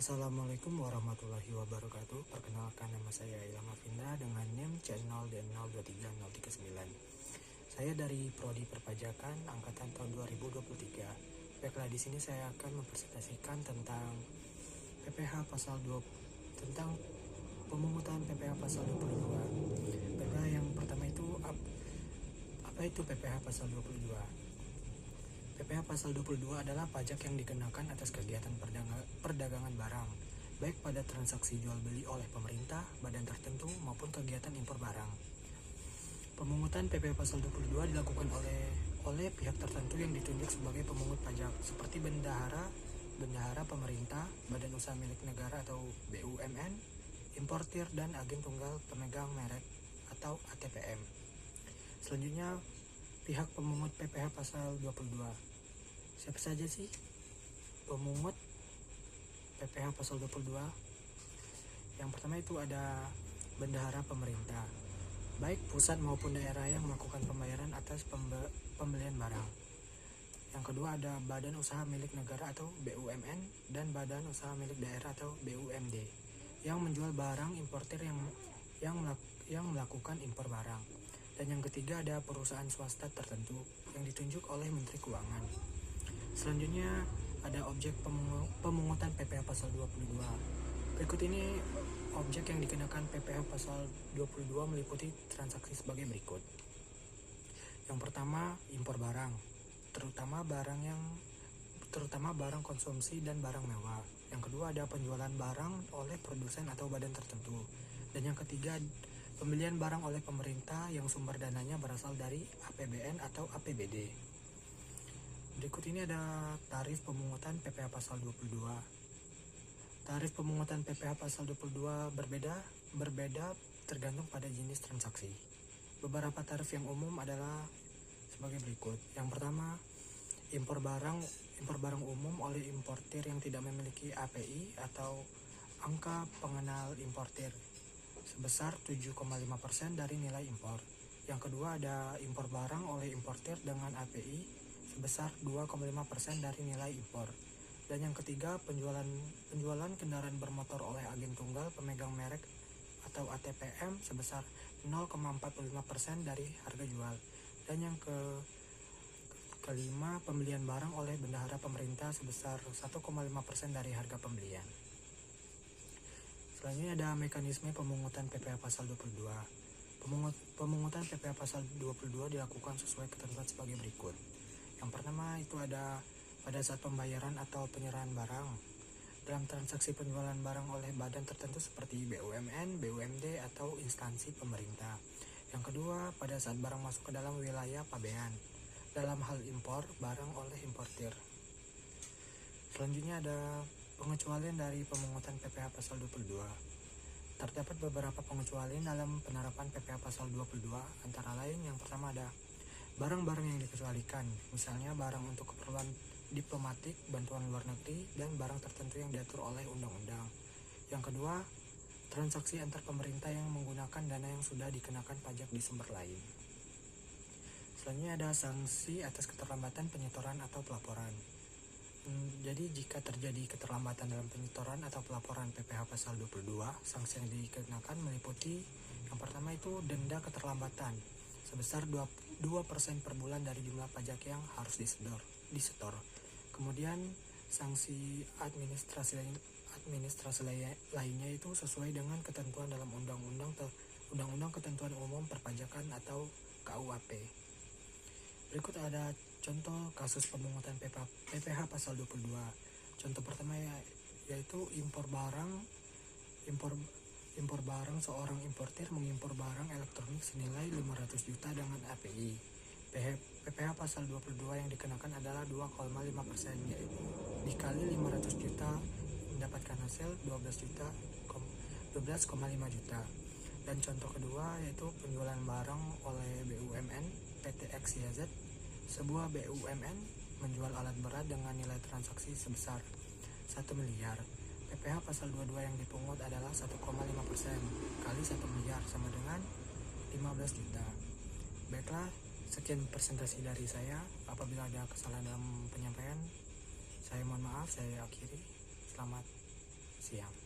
Assalamualaikum warahmatullahi wabarakatuh. Perkenalkan, nama saya Ilham Afinda dengan NIM C0D02339. Saya dari Prodi Perpajakan angkatan tahun 2023. Baiklah, di sini saya akan mempresentasikan tentang PPh pasal 2 tentang pemungutan PPh pasal 22. Baiklah, yang pertama itu apa itu PPh pasal 22? PPh pasal 22 adalah pajak yang dikenakan atas kegiatan perdagangan barang, baik pada transaksi jual beli oleh pemerintah, badan tertentu, maupun kegiatan impor barang. Pemungutan PPh pasal 22 dilakukan oleh pihak tertentu yang ditunjuk sebagai pemungut pajak, seperti bendahara pemerintah, badan usaha milik negara atau BUMN, importir, dan agen tunggal pemegang merek atau ATPM. Selanjutnya, pihak pemungut PPh pasal 22. Siapa saja sih pemungut PPh pasal 22? Yang pertama itu ada bendahara pemerintah, baik pusat maupun daerah yang melakukan pembayaran atas pembelian barang. Yang kedua ada badan usaha milik negara atau BUMN dan badan usaha milik daerah atau BUMD yang menjual barang importir yang melakukan impor barang. Dan yang ketiga ada perusahaan swasta tertentu yang ditunjuk oleh Menteri Keuangan. Selanjutnya ada objek pemungutan PPh pasal 22. Berikut ini objek yang dikenakan PPh pasal 22 meliputi transaksi sebagai berikut. Yang pertama, impor barang, terutama barang konsumsi dan barang mewah. Yang kedua ada penjualan barang oleh produsen atau badan tertentu. Dan yang ketiga, pembelian barang oleh pemerintah yang sumber dananya berasal dari APBN atau APBD. Berikut ini ada tarif pemungutan PPh pasal 22. Tarif pemungutan PPh pasal 22 berbeda tergantung pada jenis transaksi. Beberapa tarif yang umum adalah sebagai berikut. Yang pertama, impor barang umum oleh importir yang tidak memiliki API atau angka pengenal importir sebesar 7,5% dari nilai impor. Yang kedua ada impor barang oleh importir dengan API sebesar 2,5% dari nilai impor. Dan yang ketiga, penjualan kendaraan bermotor oleh agen tunggal pemegang merek atau ATPM sebesar 0,45% dari harga jual. Dan yang kelima, pembelian barang oleh bendahara pemerintah sebesar 1,5% dari harga pembelian. Selanjutnya ada mekanisme pemungutan PPh pasal 22. Pemungutan PPh pasal 22 dilakukan sesuai ketentuan sebagai berikut. Yang pertama itu ada pada saat pembayaran atau penyerahan barang dalam transaksi penjualan barang oleh badan tertentu seperti BUMN, BUMD, atau instansi pemerintah. Yang kedua, pada saat barang masuk ke dalam wilayah pabean dalam hal impor barang oleh importir. Selanjutnya ada pengecualian dari pemungutan PPh pasal 22. Terdapat beberapa pengecualian dalam penerapan PPh pasal 22, antara lain yang pertama ada barang-barang yang dikecualikan, misalnya barang untuk keperluan diplomatik, bantuan luar negeri, dan barang tertentu yang diatur oleh undang-undang. Yang kedua, transaksi antar pemerintah yang menggunakan dana yang sudah dikenakan pajak di sumber lain. Selanjutnya ada sanksi atas keterlambatan penyetoran atau pelaporan. Jadi jika terjadi keterlambatan dalam penyetoran atau pelaporan PPh pasal 22, sanksi yang dikenakan meliputi yang pertama itu denda keterlambatan sebesar 2% per bulan dari jumlah pajak yang harus disetor. Kemudian sanksi administrasi lainnya itu sesuai dengan ketentuan dalam Undang-Undang Ketentuan Umum Perpajakan atau KUHP. Berikut ada contoh kasus pemungutan PPh pasal 22. Contoh pertama yaitu impor barang, seorang importir mengimpor barang elektronik senilai 500 juta dengan API. PPh pasal 22 yang dikenakan adalah 2,5%, yaitu dikali 500 juta mendapatkan hasil 12,5 juta. Dan contoh kedua yaitu penjualan barang oleh BUMN PT XYZ. Sebuah BUMN menjual alat berat dengan nilai transaksi sebesar 1 miliar. PPh pasal 22 yang dipungut adalah 1,5% kali 1 miliar sama dengan 15 juta. Baiklah, sekian presentasi dari saya. Apabila ada kesalahan dalam penyampaian, saya mohon maaf, saya akhiri. Selamat Siap.